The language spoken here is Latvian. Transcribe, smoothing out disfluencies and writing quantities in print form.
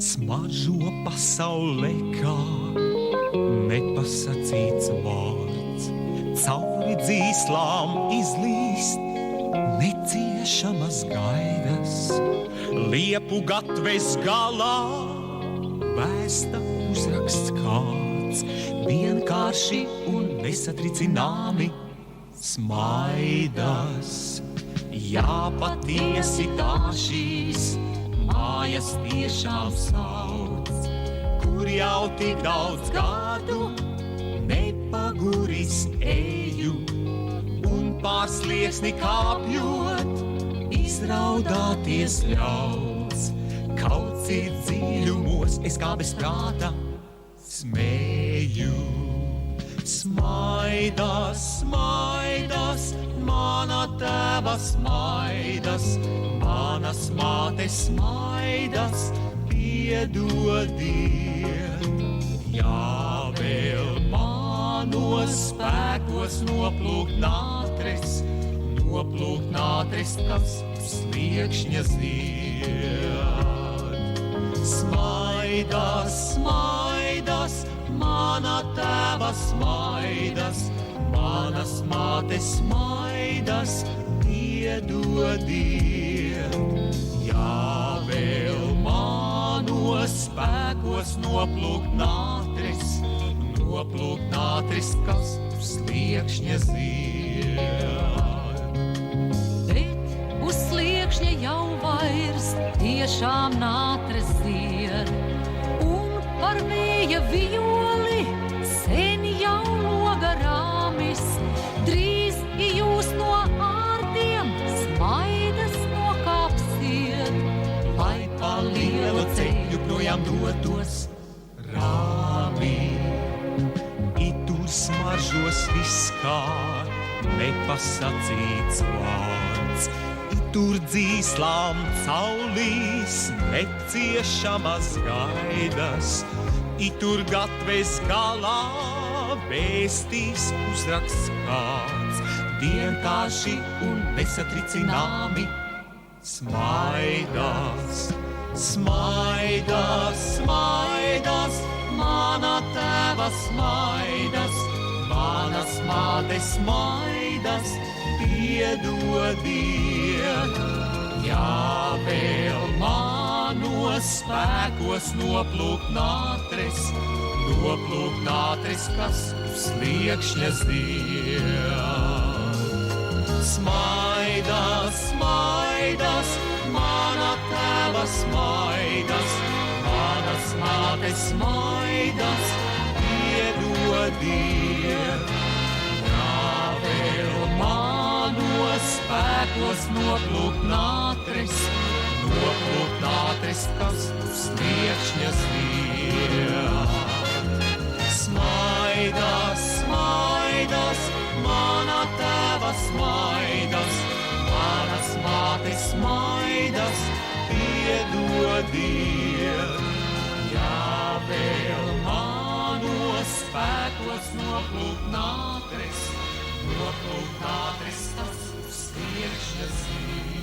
Smaržo pasaulē kā nepasacīts vārds, cauri dzīslām izlīst neciešamas gaidas, liepu gatves galā vēsta uzraksts kāds, vienkārši un nesatricināmi smaidas. Jā, patiesi tā šīs mājas tiešām sauc, kur jau tik daudz gadu nepaguris eju, un pār slieksni kāpjot, izraudāties ļauts. Kaut cik dziļumos es kā bez prāta smēju. Smaidas, smaidas, mana tēva smaidas, manas mātes smaidas, piedodiet. Jā, vēl manos spēkos noplūkt nātris, kas sliekšņa zied. Smaidas, smaidas, mana tēva smaidas, manas mātes smaidas, piedodiet. Jā, vēl manos spēkos noplūkt nātris, kas sliekšņa zied. Bet uz sliekšņa jau vairs tiešām nātris zied, un par vēja vijoli sen jau loga rāmis. Drīz jūs no ārtiem smaidas nokāpsiet, lai pa lielu ceļu projām dotos rāmi. Itur smaržos viss kā nepasacīts vārds, itur dzīslām caulīs neciešamas gaidas, itur gatves galā vēstīs uzraksts kāds, vienkārši un nesatricināmi smaidas. Smaidas, smaidas, mana tēva smaidas, manas mātes smaidas, piedodiet. Jā, vēl manos spēkos noplūkt nātris, kas sliekšņa zied. Smaidas, smaidas, mana tēva smaidas, manas mātes smaidas, piedodiet. Jā, vēl manos spēkos noplūkt nātris, kas sliekšņa zied. Smaidas, smaidas, mana tēva smaidas, manas mātes smaidas, piedodiet. Jā, vēl manos spēkos noplūkt nātris, kas sliekšņa zied.